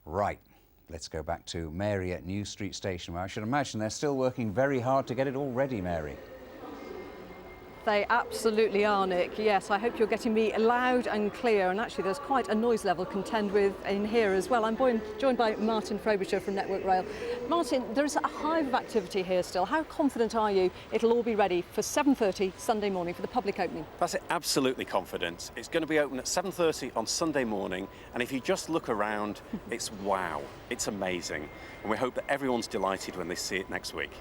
Right, let's go back to Mary at New Street Station, where I should imagine they're still working very hard to get it all ready, Mary. They absolutely are, Nick. Yes, I hope you're getting me loud and clear. And actually, there's quite a noise level to contend with in here as well. I'm joined by Martin Frobisher from Network Rail. Martin, there's a hive of activity here still. How confident are you it'll all be ready for 7:30 Sunday morning for the public opening? That's it, absolutely confident. It's going to be open at 7:30 on Sunday morning. And if you just look around, it's wow. It's amazing. And we hope that everyone's delighted when they see it next week.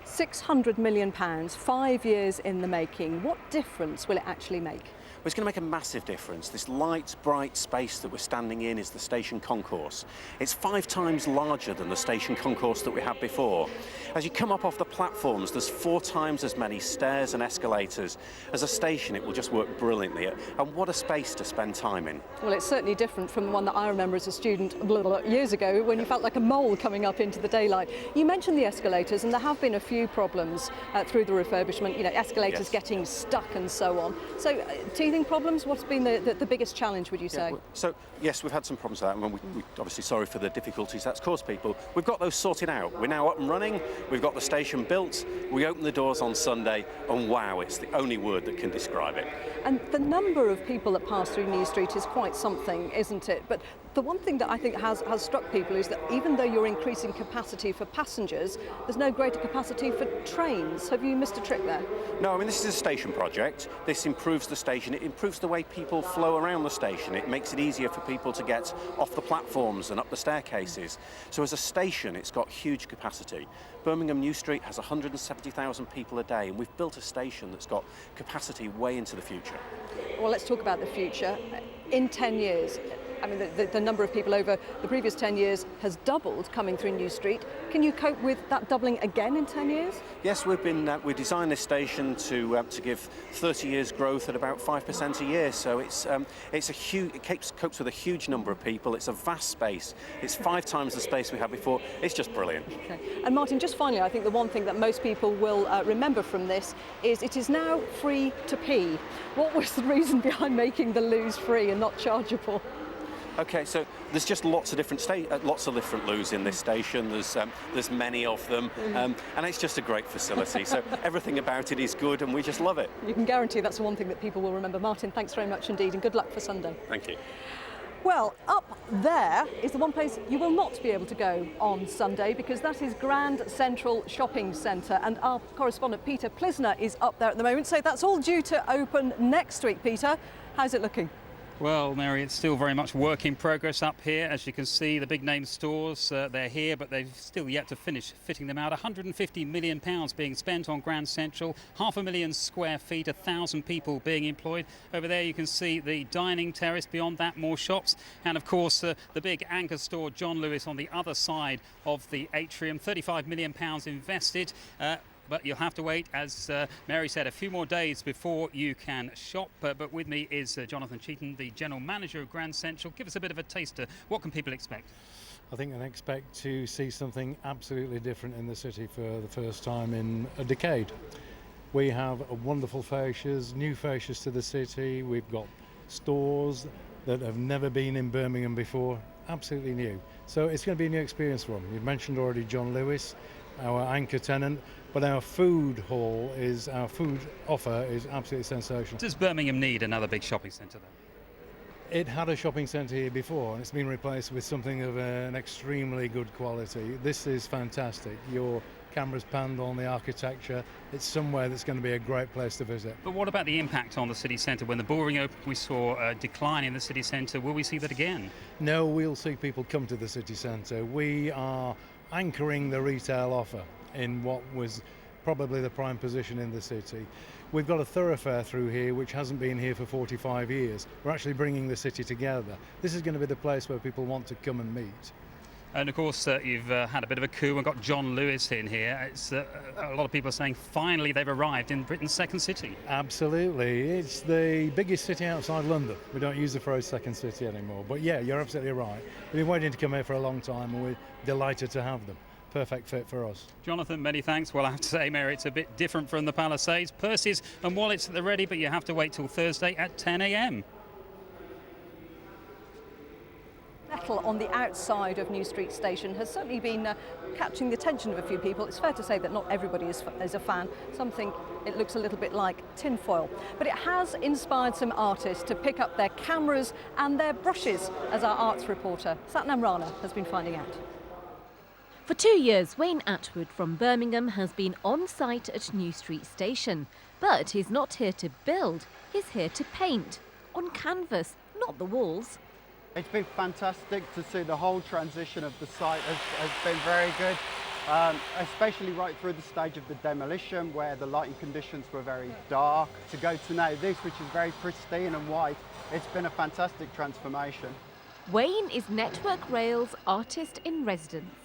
£600 million, 5 years in the making. What difference will it actually make? Well, it's going to make a massive difference. This light, bright space that we're standing in is the station concourse. It's 5 times larger than the station concourse that we had before. As you come up off the platforms, there's 4 times as many stairs and escalators. As a station, it will just work brilliantly. And what a space to spend time in. Well, it's certainly different from the one that I remember as a student years ago when you felt like a mole coming up into the daylight. You mentioned the escalators, and there have been a few problems through the refurbishment, escalators getting stuck and so on. So, teething problems, what's been the biggest challenge, would you say? So, yes, we've had some problems with that, and we're obviously sorry for the difficulties that's caused people. We've got those sorted out. We're now up and running. We've got the station built. We open the doors on Sunday, and wow, it's the only word that can describe it. And the number of people that pass through New Street is quite something, isn't it? But the one thing that I think has struck people is that even though you're increasing capacity for passengers, there's no greater capacity for trains. Have you missed a trick there? No, I mean, this is a station project. This improves the station. It improves the way people flow around the station. It makes it easier for people to get off the platforms and up the staircases. So as a station, it's got huge capacity. Birmingham New Street has 170,000 people a day, and we've built a station that's got capacity way into the future. Well, let's talk about the future. In 10 years, I mean, the number of people over the previous 10 years has doubled coming through New Street. Can you cope with that doubling again in 10 years? Yes, we designed this station to give 30 years growth at about 5% a year. So it copes with a huge number of people. It's a vast space. It's 5 times the space we had before. It's just brilliant. Okay. And Martin, just finally, I think the one thing that most people will remember from this is it is now free to pee. What was the reason behind making the loos free and not chargeable? Okay, so there's just lots of different loos in this station. There's many of them, and it's just a great facility. So everything about it is good, and we just love it. You can guarantee that's the one thing that people will remember. Martin, thanks very much indeed, and good luck for Sunday. Thank you. Well, up there is the one place you will not be able to go on Sunday, because that is Grand Central Shopping Centre, and our correspondent Peter Plisner is up there at the moment. So that's all due to open next week. Peter, how's it looking? Well, Mary, it's still very much work in progress up here. As you can see, the big name stores, they're here, but they've still yet to finish fitting them out. £150 million being spent on Grand Central, 500,000 square feet, 1,000 people being employed. Over there you can see the dining terrace, beyond that more shops, and of course the big anchor store John Lewis on the other side of the atrium. £35 million invested. But you'll have to wait, as Mary said, a few more days before you can shop. But with me is Jonathan Cheaton, the General Manager of Grand Central. Give us a bit of a taster. What can people expect? I think they expect to see something absolutely different in the city for the first time in a decade. We have wonderful fascias, new fascias to the city. We've got stores that have never been in Birmingham before, absolutely new. So it's going to be a new experience for them. You've mentioned already John Lewis, our anchor tenant, but our food offer is absolutely sensational. Does Birmingham need another big shopping centre then? It had a shopping centre here before, and it's been replaced with something of an extremely good quality. This is fantastic. Your camera's panned on the architecture. It's somewhere that's going to be a great place to visit. But what about the impact on the city centre? When the Bullring opened, we saw a decline in the city centre. Will we see that again? No, we'll see people come to the city centre. We are anchoring the retail offer in what was probably the prime position in the city. We've got a thoroughfare through here which hasn't been here for 45 years. We're actually bringing the city together. This is going to be the place where people want to come and meet. And of course, you've had a bit of a coup and got John Lewis in here. It's a lot of people are saying finally they've arrived in Britain's second city. Absolutely. It's the biggest city outside London. We don't use the phrase second city anymore. But yeah, you're absolutely right. We've been waiting to come here for a long time, and we're delighted to have them. Perfect fit for us. Jonathan, many thanks. Well, I have to say, Mary, it's a bit different from the Palisades. Purses and wallets at the ready, but you have to wait till Thursday at 10 a.m. battle on the outside of New Street Station has certainly been catching the attention of a few people. It's fair to say that not everybody is a fan. Some think it looks a little bit like tinfoil. But it has inspired some artists to pick up their cameras and their brushes, as our arts reporter Satnam Rana has been finding out. For 2 years, Wayne Atwood from Birmingham has been on site at New Street Station. But he's not here to build, he's here to paint. On canvas, not the walls. It's been fantastic to see the whole transition of the site has been very good, especially right through the stage of the demolition where the lighting conditions were very dark. To go to now this, which is very pristine and white, it's been a fantastic transformation. Wayne is Network Rail's artist in residence.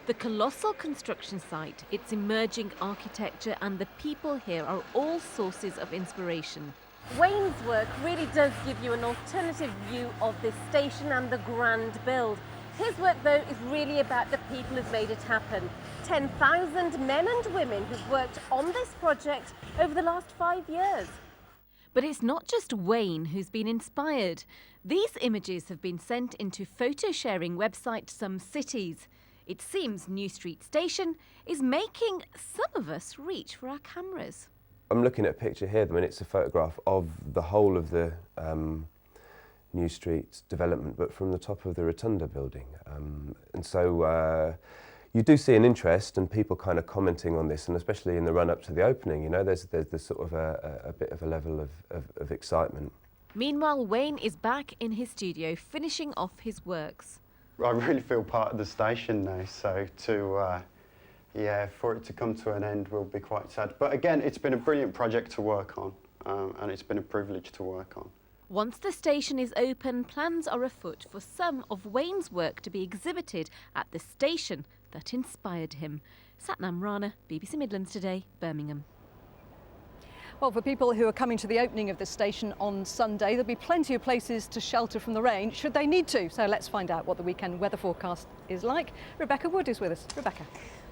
The colossal construction site, its emerging architecture and the people here are all sources of inspiration. Wayne's work really does give you an alternative view of this station and the grand build. His work, though, is really about the people who've made it happen. 10,000 men and women who've worked on this project over the last 5 years. But it's not just Wayne who's been inspired. These images have been sent into photo-sharing website Some Cities. It seems New Street Station is making some of us reach for our cameras. I'm looking at a picture here. I mean, it's a photograph of the whole of the New Street development, but from the top of the Rotunda building. And so you do see an interest and people kind of commenting on this, and especially in the run-up to the opening, you know, there's sort of a bit of a level of excitement. Meanwhile, Wayne is back in his studio finishing off his works. I really feel part of the station now, so for it to come to an end will be quite sad. But again, it's been a brilliant project to work on, and it's been a privilege to work on. Once the station is open, plans are afoot for some of Wayne's work to be exhibited at the station that inspired him. Satnam Rana, BBC Midlands Today, Birmingham. Well, for people who are coming to the opening of the station on Sunday, there'll be plenty of places to shelter from the rain, should they need to. So let's find out what the weekend weather forecast is like. Rebecca Wood is with us. Rebecca.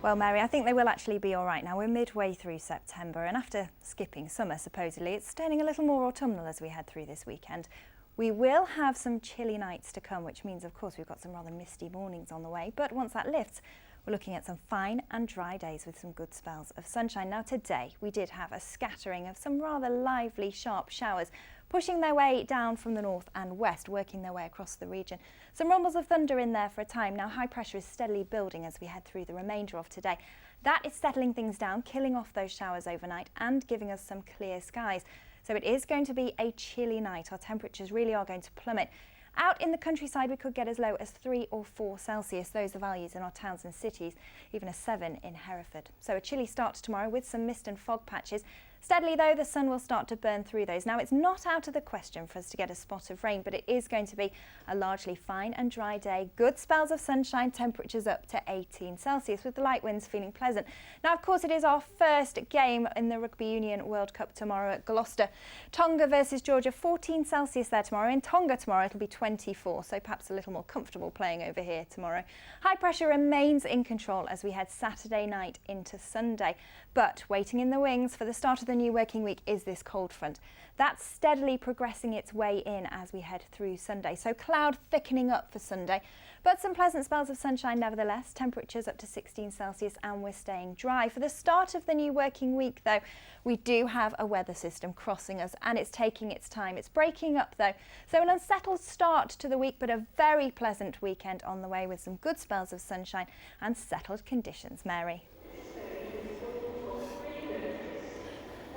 Well, Mary, I think they will actually be all right now. We're midway through September, and after skipping summer, supposedly, it's turning a little more autumnal as we head through this weekend. We will have some chilly nights to come, which means, of course, we've got some rather misty mornings on the way. But once that lifts, we're looking at some fine and dry days with some good spells of sunshine. Now today we did have a scattering of some rather lively sharp showers pushing their way down from the north and west, working their way across the region. Some rumbles of thunder in there for a time. Now high pressure is steadily building as we head through the remainder of today. That is settling things down, killing off those showers overnight and giving us some clear skies. So it is going to be a chilly night. Our temperatures really are going to plummet. Out in the countryside, we could get as low as 3 or 4 Celsius. Those are values in our towns and cities, even a 7 in Hereford. So a chilly start to tomorrow with some mist and fog patches. Steadily, though, the sun will start to burn through those. Now, it's not out of the question for us to get a spot of rain, but it is going to be a largely fine and dry day. Good spells of sunshine, temperatures up to 18 Celsius, with the light winds feeling pleasant. Now, of course, it is our first game in the Rugby Union World Cup tomorrow at Gloucester. Tonga versus Georgia, 14 Celsius there tomorrow. In Tonga tomorrow, it'll be 24, so perhaps a little more comfortable playing over here tomorrow. High pressure remains in control as we head Saturday night into Sunday. But waiting in the wings for the start of the new working week is this cold front. That's steadily progressing its way in as we head through Sunday. So cloud thickening up for Sunday, but some pleasant spells of sunshine nevertheless. Temperatures up to 16 Celsius and we're staying dry. For the start of the new working week, though, we do have a weather system crossing us and it's taking its time. It's breaking up, though. So an unsettled start to the week, but a very pleasant weekend on the way with some good spells of sunshine and settled conditions. Mary.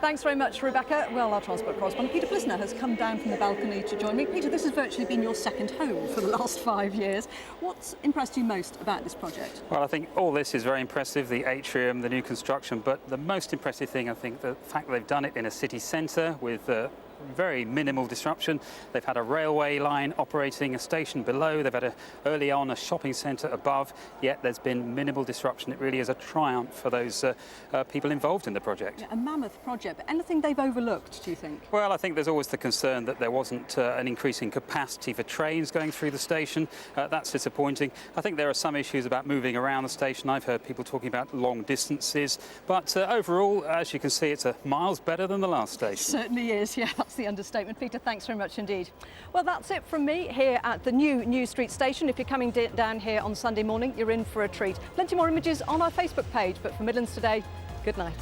Thanks very much, Rebecca. Well, our transport correspondent Peter Plisner has come down from the balcony to join me. Peter, this has virtually been your second home for the last 5 years. What's impressed you most about this project? Well, I think all this is very impressive, the atrium, the new construction, but the most impressive thing, I think, the fact that they've done it in a city centre with very minimal disruption. They've had a railway line operating a station below. They've had early on a shopping centre above, yet there's been minimal disruption. It really is a triumph for those people involved in the project. Yeah, a mammoth project, but anything they've overlooked, do you think? Well, I think there's always the concern that there wasn't an increase in capacity for trains going through the station. That's disappointing. I think there are some issues about moving around the station. I've heard people talking about long distances, but overall, as you can see, it's miles better than the last station. It certainly is, yeah. That's the understatement. Peter, thanks very much indeed. Well, that's it from me here at the new New Street Station. If you're coming down here on Sunday morning, you're in for a treat. Plenty more images on our Facebook page, but for Midlands Today, good night.